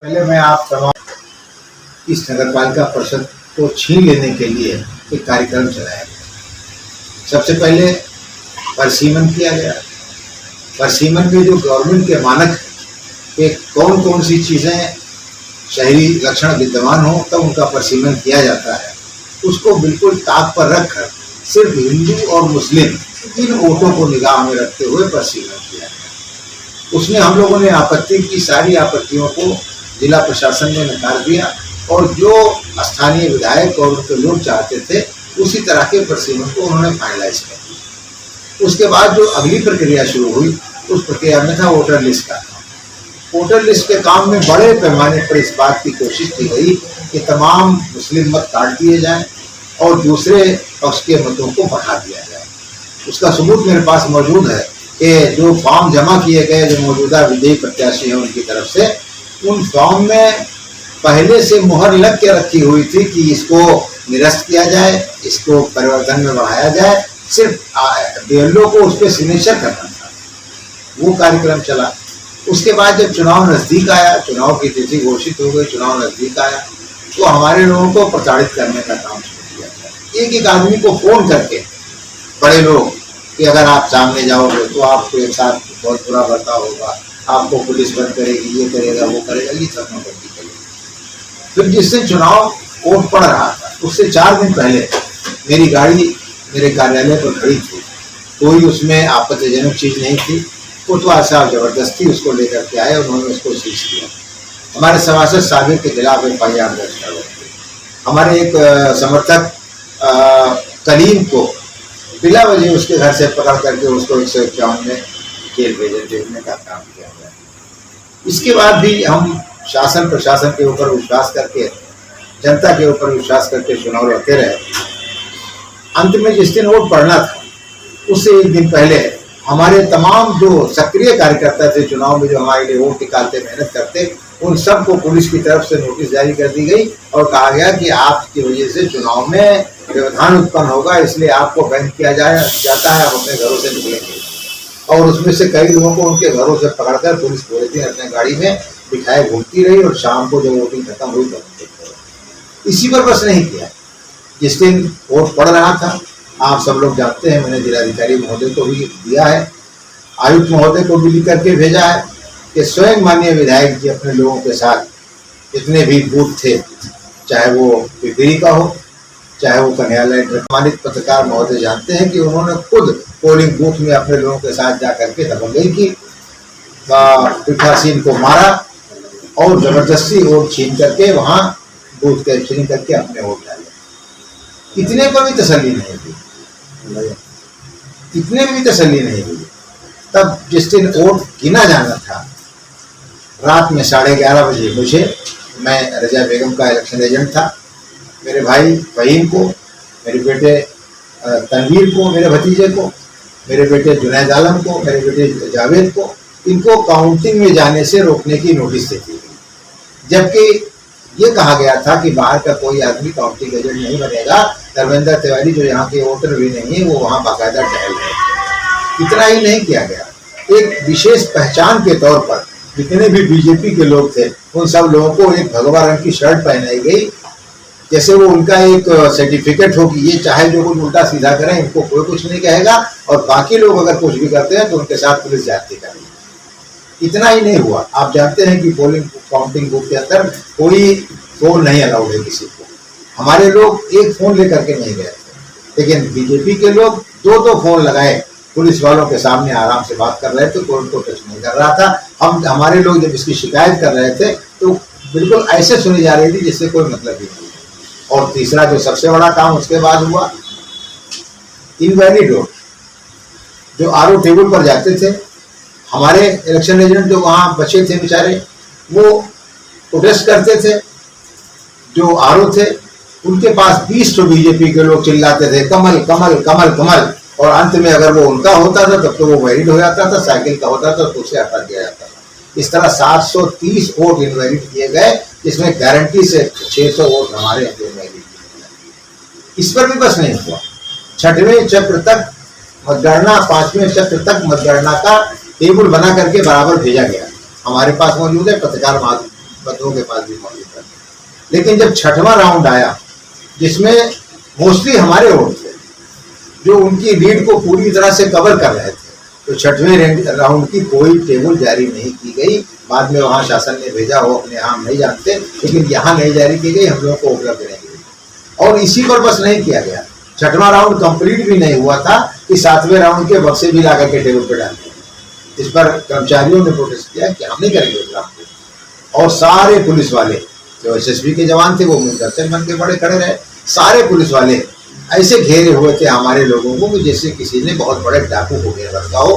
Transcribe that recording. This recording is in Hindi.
पहले मैं आप तमाम इस नगरपालिका परिषद को छीन लेने के लिए एक कार्यक्रम चलाया गया। सबसे पहले परिसीमन किया गया। परिसीमन में जो गवर्नमेंट के मानक के कौन कौन सी चीज़ें शहरी लक्षण विद्यमान हो तब उनका परिसीमन किया जाता है, उसको बिल्कुल ताक पर रखकर सिर्फ हिंदू और मुस्लिम इन वोटों को निगाह में रखते हुए परिसीमन किया गया। उसमें हम लोगों ने आपत्ति की, सारी आपत्तियों को जिला प्रशासन ने नकार दिया और जो स्थानीय विधायक और उनके लोग चाहते थे उसी तरह के परिसीमन को उन्होंने फाइनलाइज कर दिया। उसके बाद जो अगली प्रक्रिया शुरू हुई उस प्रक्रिया में था वोटर लिस्ट का काम। वोटर लिस्ट के काम में बड़े पैमाने पर इस बात की कोशिश की गई कि तमाम मुस्लिम मत काट दिए जाएं और दूसरे पक्ष के मतों को बढ़ा दिया जाए। उसका सबूत मेरे पास मौजूद है कि जो फॉर्म जमा किए गए जो मौजूदा विजयी प्रत्याशी हैं उनकी तरफ से, उन फॉर्म में पहले से मुहर लग के रखी हुई थी कि इसको निरस्त किया जाए, इसको परिवर्तन में बढ़ाया जाए, सिर्फ बीएलओ को उस पर सिग्नेचर करना था। वो कार्यक्रम चला। उसके बाद जब चुनाव नज़दीक आया, चुनाव की तिथि घोषित हो गई, चुनाव नज़दीक आया तो हमारे लोगों को प्रताड़ित करने का काम शुरू किया गया। एक एक आदमी को फ़ोन करके बड़े लोग कि अगर आप सामने जाओगे तो आपको एक साथ बहुत बुरा बर्ताव होगा, आपको पुलिस बंद करेगी, ये करेगा वो करेगा, ये सब नौबंदी करेगी। फिर जिस दिन चुनाव वोट पड़ रहा था उससे 4 दिन पहले मेरी गाड़ी मेरे कार्यालय पर खड़ी थी। कोई उसमें आपत्तिजनक चीज़ नहीं थी। कोतवाल साहब जबरदस्ती उसको लेकर के आए, उन्होंने उसको सीज किया। हमारे सभासद साबिर के खिलाफ FIR दर्ज करवाई। हमारे एक समर्थक कलीम को बिला वजह उसके घर से पकड़ करके उसको 151 में जेल भेजने का काम किया गया। इसके बाद भी हम शासन प्रशासन के ऊपर विश्वास करके, जनता के ऊपर विश्वास करके चुनाव लड़ते रहे। अंत में जिस दिन वोट पड़ना था उससे एक दिन पहले हमारे तमाम जो सक्रिय कार्यकर्ता थे चुनाव में, जो हमारे लिए वोट निकालते मेहनत करते, उन सबको पुलिस की तरफ से नोटिस जारी कर दी गई और कहा गया कि आपकी वजह से चुनाव में व्यवधान उत्पन्न होगा, इसलिए आपको बैन किया जाता है, आप अपने घरों से निकलेंगे। और उसमें से कई लोगों को उनके घरों से पकड़कर पुलिस पूरे दिन अपने गाड़ी में बिठाए घूमती रही और शाम को जब वोटिंग खत्म हुई तो इसी पर बस नहीं किया। जिस दिन वोट पड़ रहा था, आप सब लोग जानते हैं, मैंने जिलाधिकारी महोदय को भी दिया है, आयुक्त महोदय को भी लिख करके भेजा है कि स्वयं माननीय विधायक जी अपने लोगों के साथ जितने भी बूथ थे, चाहे वो पिपरी का हो चाहे वो कन्हैयालाल। सम्मानित पत्रकार महोदय जानते हैं कि उन्होंने खुद पोलिंग बूथ में अपने लोगों के साथ जा करके दबंगई की, पीठासीन को मारा और जबरदस्ती वोट छीन करके वहाँ बूथ कैप्चरिंग करके अपने वोट डाले। इतने पर भी तसल्ली नहीं हुई, इतने में भी तसल्ली नहीं हुई। तब जिस दिन वोट गिना जाना था, रात में 11:30 बजे मैं रजा बेगम का इलेक्शन एजेंट था, मेरे भाई फहीम को, मेरे बेटे तनवीर को, मेरे भतीजे को, मेरे बेटे जुनैद आलम को, मेरे बेटे जावेद को, इनको काउंटिंग में जाने से रोकने की नोटिस दे दी गई। जबकि ये कहा गया था कि बाहर का कोई आदमी काउंटिंग एजेंट नहीं बनेगा। धर्मेंद्र तिवारी जो यहाँ के वोटर भी नहीं है वो वहाँ बाकायदा टहल रहे। इतना ही नहीं किया गया, एक विशेष पहचान के तौर पर जितने भी बीजेपी के लोग थे उन सब लोगों को एक भगवा रंग की शर्ट पहनाई गई, जैसे वो उनका एक सर्टिफिकेट हो कि ये चाहे जो कुछ उल्टा सीधा करें इनको कोई कुछ नहीं कहेगा और बाकी लोग अगर कुछ भी करते हैं तो उनके साथ पुलिस जाती करेगी। इतना ही नहीं हुआ, आप जानते हैं कि पोलिंग काउंटिंग बूथ के अंदर कोई फोन नहीं अलाउड है किसी को। हमारे लोग एक फोन लेकर के नहीं गए थे, लेकिन बीजेपी के लोग 2-2 फोन लगाए, पुलिस वालों के सामने आराम से बात कर रहे थे, कोई उनको टच नहीं कर रहा था। हमारे लोग जब इसकी शिकायत कर रहे थे तो बिल्कुल ऐसे सुनी जा रही थी जिससे कोई मतलब ही नहीं। और तीसरा जो सबसे बड़ा काम उसके बाद हुआ, इनवैलिड वोट जो आरओ टेबल पर जाते थे, हमारे इलेक्शन एजेंट जो वहाँ बचे थे बेचारे वो प्रोटेस्ट करते थे। जो आरओ थे उनके पास 20 बीजेपी के लोग चिल्लाते थे कमल कमल कमल कमल, और अंत में अगर वो उनका होता था तब तो वो वैलिड हो जाता था, साइकिल का होता था तो उसे हटा दिया जाता था। इस तरह 730 वोट इनवैलिड किए गए, जिसमें गारंटी से 600 वोट हमारे इनवैलिड किए गए। इस पर भी बस नहीं हुआ, 6वें चक्र तक मतगणना, 5वें चक्र तक मतगणना का टेबल बना करके बराबर भेजा गया। हमारे पास मौजूद है, पत्रकार बंधुओं के पास भी मौजूद था। लेकिन जब छठवां राउंड आया जिसमें मोस्टली हमारे वोट थे जो उनकी लीड को पूरी तरह से कवर कर रहे थे, तो छठवें राउंड की कोई टेबल जारी नहीं की गई। बाद में वहां शासन ने भेजा हो, अपने यहाँ हम नहीं जानते, लेकिन यहाँ नहीं जारी की गई, हम लोगों को उपलब्ध नहीं हुई। और इसी पर बस नहीं किया गया, छठवां राउंड कंप्लीट भी नहीं हुआ था कि सातवें राउंड के बक्से भी ला करके टेबल पर डाल दिए। इस पर कर्मचारियों ने प्रोटेस्ट किया कि हम नहीं करेंगे उस काम को। और सारे पुलिस वाले जो एसएसबी के जवान थे वो मिलकर बन के बड़े खड़े रहे। सारे पुलिस वाले ऐसे घेरे हुए थे हमारे लोगों को कि जैसे किसी ने बहुत बड़े डाकू को घेर रखा हो